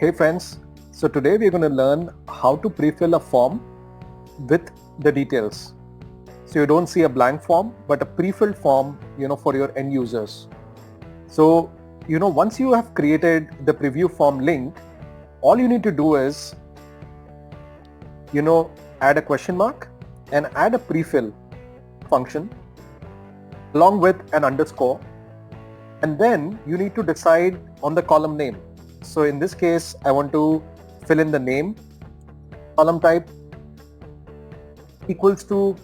Hey friends, so today we're going to learn how to pre-fill a form with the details. So you don't see a blank form, but a pre-filled form, for your end users. So, once you have created the preview form link, all you need to do is, add a question mark and add a pre-fill function along with an underscore. And then you need to decide on the column name. So in this case, I want to fill in the name, column type equals to,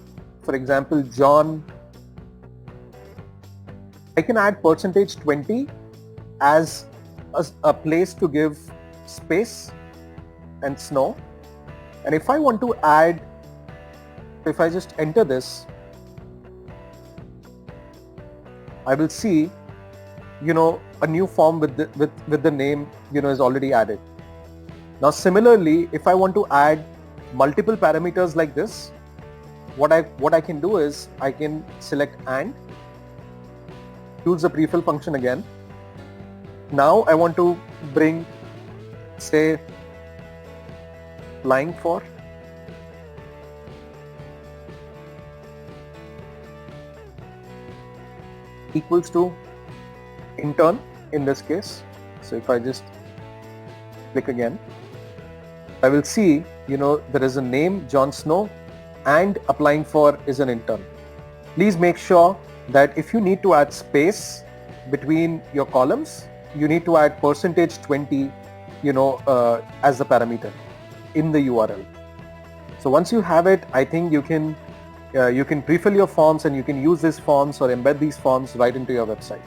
for example, John. I can add %20 as a place to give space and snow. And if I want to add, if I just enter this, I will see a new form with the name is already added. Now similarly, if I want to add multiple parameters like this, what I can do is I can select and use the prefill function again. Now I want to bring, say, applying for equals to intern in this case. So if I just click again, I will see there is a name John Snow and applying for is an intern. Please make sure that if you need to add space between your columns, you need to add %20 as the parameter in the URL. So once you have it, I think you can pre-fill your forms and you can use these forms or embed these forms right into your website.